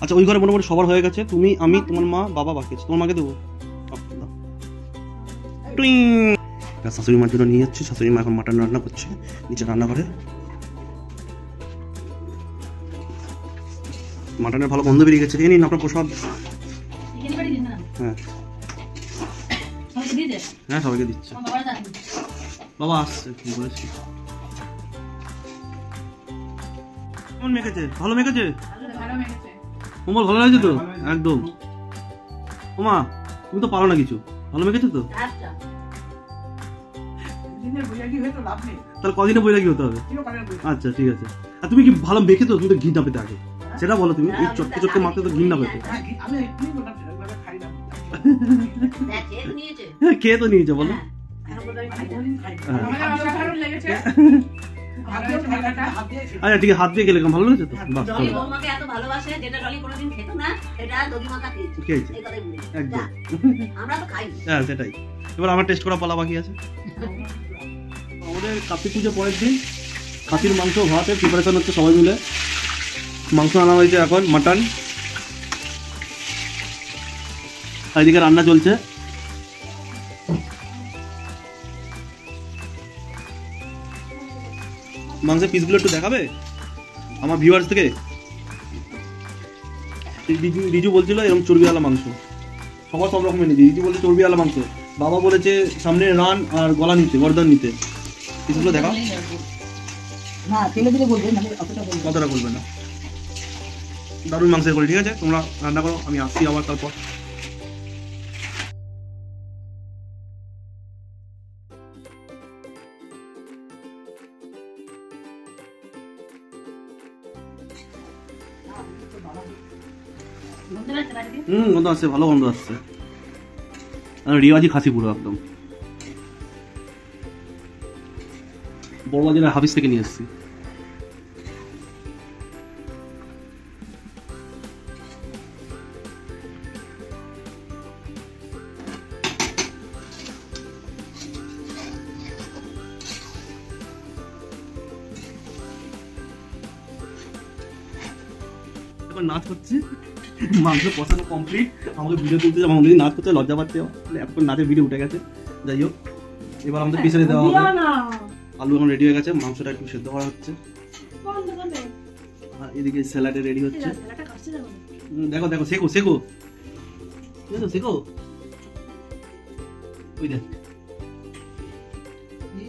আচ্ছা ওই ঘরে মোটামুটি সবার হয়ে গেছে, তুমি আমি তোমার মা বাবা বাকি আছে, তোমার মাকে দেবো। শাশুড়ি মার জন্য নিয়ে যাচ্ছি, শাশুড়ি মা এখন মাটন রান্না করছে নিচে রান্না করে। মাটনের ভালো গন্ধ বেরিয়ে গেছে। এই নিন আপনার প্রসাদ। হ্যাঁ হ্যাঁ সবাইকে দিচ্ছে। বাবা আসছে ফোন করেছি। কেমন মেখেছে? ভালো মেখেছে? কম্বল ভালো লাগছে তো? একদম। ওমা তুমি তো পারো না কিছু, ভালো মেখেছে তো? তাহলে কদিনে বৈরাগী হতে হবে? আচ্ছা ঠিক আছে। আর তুমি কি ভালো মেখে তো? তুমি তো ঘি না পেতে আগে, সেটা বলো। তুমি এই চটকে চটকে মাখতে তো ঘি না পেতে। খেয়ে তো নিয়েছো বলো। আচ্ছা ঠিক আছে, হাত দিয়ে খেলে ভালো লেগেছে তো? একদম হ্যাঁ সেটাই। এবার আমার টেস্ট করা পালা বাকি আছে। আমাদের কার্তিক পুজো পরের দিন খাসির মাংস ভাতের প্রিপারেশন হচ্ছে সবাই মিলে। মাংস আনা হয়েছে এখন, মাটন। এদিকে রান্না চলছে। মাংসের পিসগুলো একটু দেখাবে আমার ভিউয়ার্স থেকে? রিজু বলছিল এরকম চর্বিওয়ালা মাংস, সবার সব রকমের নিতে। রিজু বলছে চর্বিওয়ালা মাংস, বাবা বলেছে সামনে রান আর গলা নিতে, গর্দান নিতে। পিসগুলো দেখা কতটা বলবে না। দারুণ মাংসের করে, ঠিক আছে তোমরা রান্না করো, আমি আসছি আবার তারপর। গন্ধ আসছে, ভালো গন্ধ আসছে। রিওয়াজি খাসি পুরো একদম বড় বাজারের হাফিস থেকে নিয়ে এসেছি। নাচ হচ্ছে, মাংস কষানো কমপ্লিট। আমাকে ভিডিও তুলতে যাবো, আমাদের নাচ করতে লজ্জা পাচ্ছে, এখন নাচের ভিডিও উঠে গেছে। যাই হোক, এবার আমাদের পিছনে দেওয়া হবে। আলু এখন রেডি হয়ে গেছে, মাংসটা একটু সেদ্ধ করা হচ্ছে, আর এদিকে স্যালাডে রেডি হচ্ছে। দেখো দেখো, শেখো শেখো, শেখো। ওই দেখ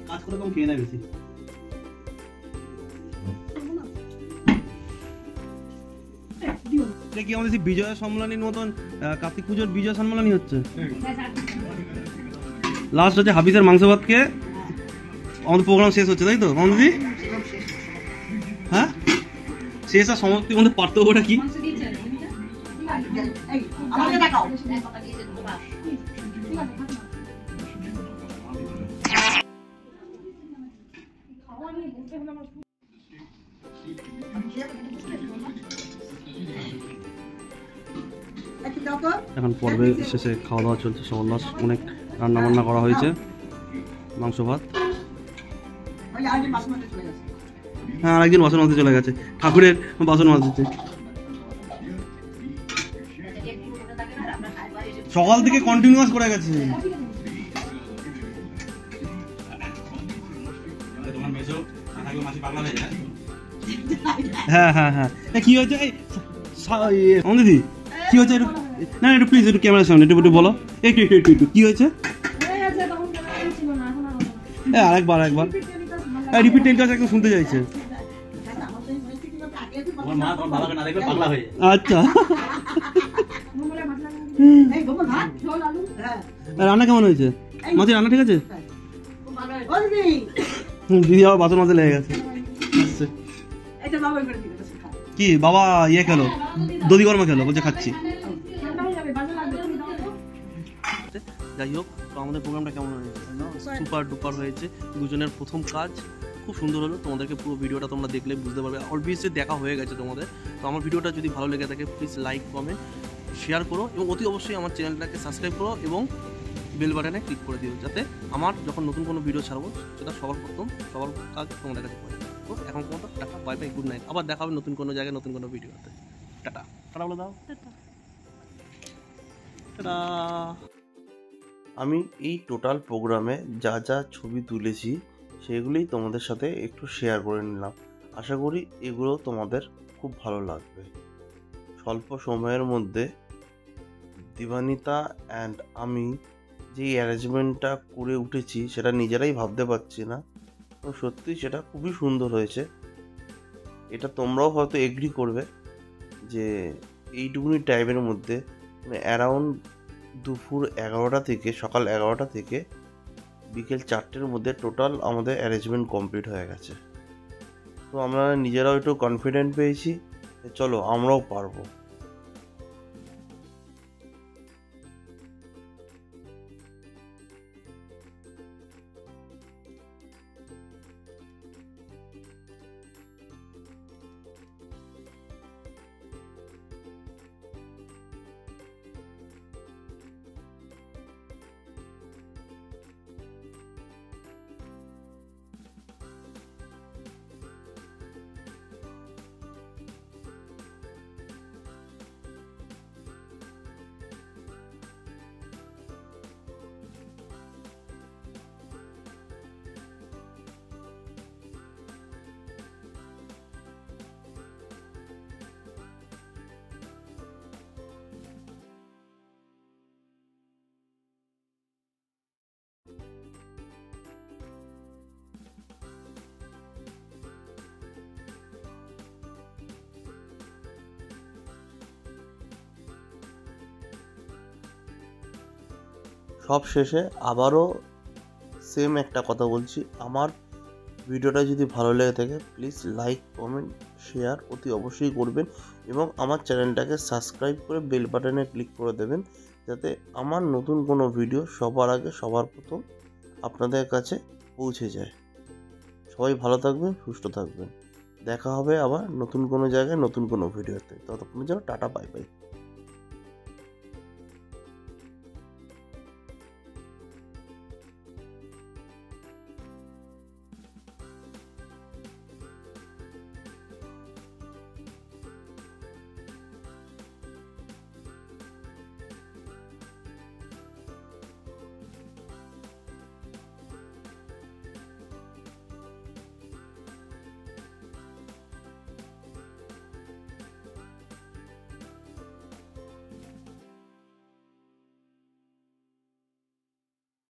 কাজ করে কম খেয়ে নেয় বেশি। এটা কি আমাদের বিজয়া সম্মেলনীর মতন কার্তিক পুজোর বিজয়া সম্মেলনী হচ্ছে? লাস্ট হচ্ছে হাফিজের মাংস ভাতকে আমাদের প্রোগ্রাম শেষ হচ্ছে, তাই তো দিদি? হ্যাঁ, শেষ আর সমাপ্তির মধ্যে পার্থক্যটা কি? আমাকে দেখাও। এখন পর্বে শেষে খাওয়া দাওয়া চলছে, সবার লাস্ট অনেক রান্না বান্না করা হয়েছে, মাংস ভাত। হ্যাঁ, আরেকদিন বাসন মাজতে চলে গেছে, ঠাকুরের বাসন মাজতে। সকাল থেকে কন্টিনিউয়াস করে গেছে। হ্যাঁ হ্যাঁ হ্যাঁ, কি হয়েছে দিদি? কি হয়েছে? না একটু প্লিজ একটু ক্যামেরার সামনে একটু একটু বলো, একটু একটু একটু একটু কি হয়েছে? আরেকবার রিপিট টেলিকাস্ট একদম শুনতে চাইছে। আচ্ছা, রান্না কেমন হয়েছে? মাছের রান্না ঠিক আছে? দিদি আবার বাসন মাঝে লেগে গেছে। কি বাবা ইয়ে খেলো, দধি গরমা খেলো, বলছে খাচ্ছি। যাই হোক, তো আমাদের প্রোগ্রামটা কেমন হয়েছে? সুপার ডুপার হয়েছে, দুজনের প্রথম কাজ খুব সুন্দর হলো। তোমাদেরকে পুরো ভিডিওটা তোমরা দেখলে বুঝতে পারবে, অবভিয়াসলি দেখা হয়ে গেছে তোমাদের। তো আমার ভিডিওটা যদি ভালো লেগে থাকে প্লিজ লাইক কমেন্ট শেয়ার করো এবং অতি অবশ্যই আমার চ্যানেলটাকে সাবস্ক্রাইব করো এবং বেল বাটনে ক্লিক করে দিও, যাতে আমার যখন নতুন কোনো ভিডিও ছাড়বো সেটা সবার প্রথম সবার কাজ তোমাদের কাছে পড়ে। তো এখন পর্যন্ত tata, bye bye, good night. আবার দেখা হবে নতুন কোনো জায়গায় নতুন কোনো ভিডিওতে। টাটা, টাটা বলে দাও। টাটা। আমি এই টোটাল প্রোগ্রামে যা যা ছবি তুলেছি সেগুলোই তোমাদের সাথে একটু শেয়ার করে নিলাম। আশা করি এগুলো তোমাদের খুব ভালো লাগবে। স্বল্প সময়ের মধ্যে দিবানিতা অ্যান্ড আমি যে অ্যারেঞ্জমেন্টটা করে উঠেছি সেটা নিজেরাই ভাবতে পারছি না, তো সত্যি সেটা খুবই সুন্দর হয়েছে। এটা তোমরাও হয়তো এগ্রি করবে যে এইটুকুনি টাইমের মধ্যে মানে অ্যারাউন্ড দুপুর 11টা থেকে সকাল 11টা থেকে বিকেল 4টের মধ্যে টোটাল আমাদের অ্যারেঞ্জমেন্ট কমপ্লিট হয়ে গেছে। তো আমরা নিজেরাও একটু কনফিডেন্ট পেয়েছি, চলো আমরাও পারবো। সব শেষে আবারও সেম একটা কথা বলছি, আমার ভিডিওটা যদি ভালো লেগে থাকে প্লিজ লাইক কমেন্ট শেয়ার অতি অবশ্যই করবেন এবং আমার চ্যানেলটাকে সাবস্ক্রাইব করে বেল বাটনে ক্লিক করে দেবেন, যাতে আমার নতুন কোনো ভিডিও সবার আগে সবার প্রথম আপনাদের কাছে পৌঁছে যায়। সবাই ভালো থাকবেন, সুস্থ থাকবেন। দেখা হবে আবার নতুন কোনো জায়গায় নতুন কোনো ভিডিওতে। ততক্ষণের জন্য টাটা, বাই বাই।